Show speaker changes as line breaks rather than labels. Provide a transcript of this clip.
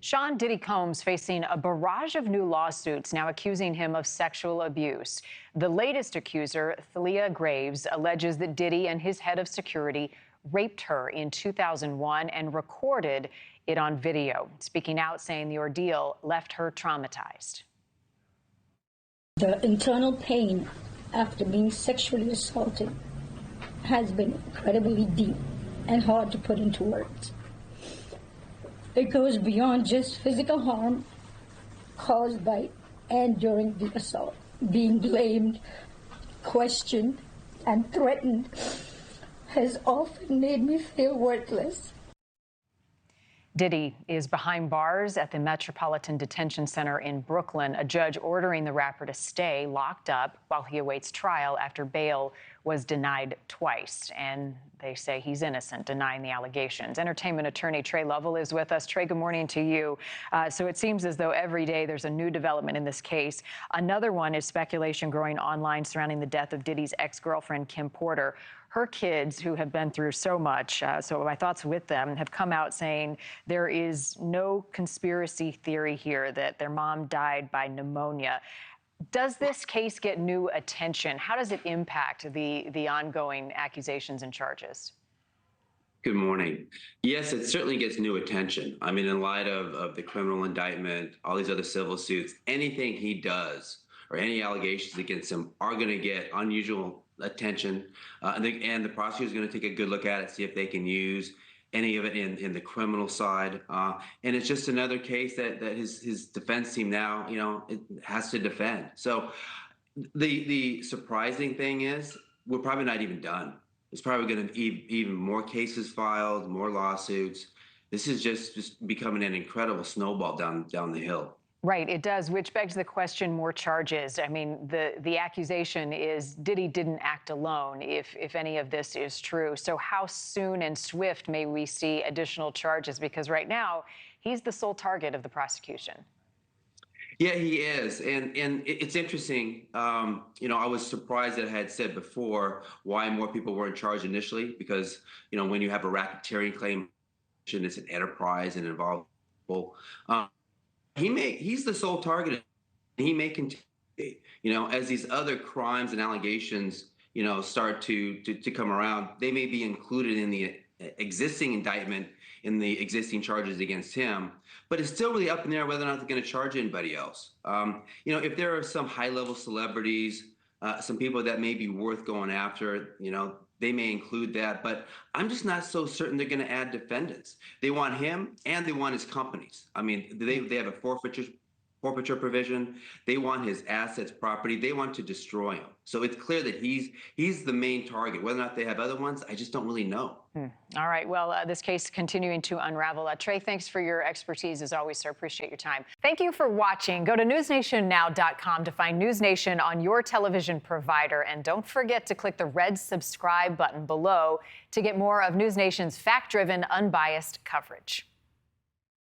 Sean Diddy Combs facing a barrage of new lawsuits now accusing him of sexual abuse. The latest accuser, Thalia Graves, alleges that Diddy and his head of security raped her in 2001 and recorded it on video, speaking out saying the ordeal left her traumatized.
The internal pain after being sexually assaulted has been incredibly deep and hard to put into words. It goes beyond just physical harm caused by and during the assault. Being blamed, questioned, and threatened has often made me feel worthless.
Diddy is behind bars at the Metropolitan Detention Center in Brooklyn, a judge ordering the rapper to stay locked up while he awaits trial after bail was denied twice. And they say he's innocent, denying the allegations. Entertainment attorney Tre Lovell is with us. Tre, good morning to you. So it seems as though every day there's a new development in this case. Another one is speculation growing online surrounding the death of Diddy's ex-girlfriend, Kim Porter. Her kids, who have been through so much, so my thoughts with them, have come out saying there is no conspiracy theory here that their mom died by pneumonia. Does this case get new attention? How does it impact the ongoing accusations and charges?
Good morning. Yes, it certainly gets new attention. I mean, in light of the criminal indictment, all these other civil suits, anything he does or any allegations against him are going to get unusual attention, and the prosecutor is going to take a good look at it, see if they can use any of it in the criminal side. And it's just another case that his defense team now, it has to defend. So the surprising thing is we're probably not even done. There's probably going to be even more cases filed, more lawsuits. This is just becoming an incredible snowball down the hill.
Right, it does, which begs the question, more charges. I mean, the accusation is Diddy didn't act alone, if any of this is true. So how soon and swift may we see additional charges? Because right now, he's the sole target of the prosecution.
Yeah, he is. And it's interesting. I was surprised that I had said before why more people weren't charged initially, because, when you have a racketeering claim, it's an enterprise and involved people. He's the sole target. He may continue, as these other crimes and allegations, start to come around. They may be included in the existing indictment, in the existing charges against him, but it's still really up in the air whether or not they're going to charge anybody else. If there are some high-level celebrities, some people that may be worth going after, they may include that, but I'm just not so certain they're going to add defendants. They want him and they want his companies. I mean, they have a forfeiture provision. They want his assets, property. They want to destroy him. So it's clear that he's the main target. Whether or not they have other ones, I just don't really know.
All right. Well, this case continuing to unravel. Tre, thanks for your expertise as always, sir. Appreciate your time. Thank you for watching. Go to newsnationnow.com to find News Nation on your television provider. And don't forget to click the red subscribe button below to get more of News Nation's fact-driven, unbiased coverage.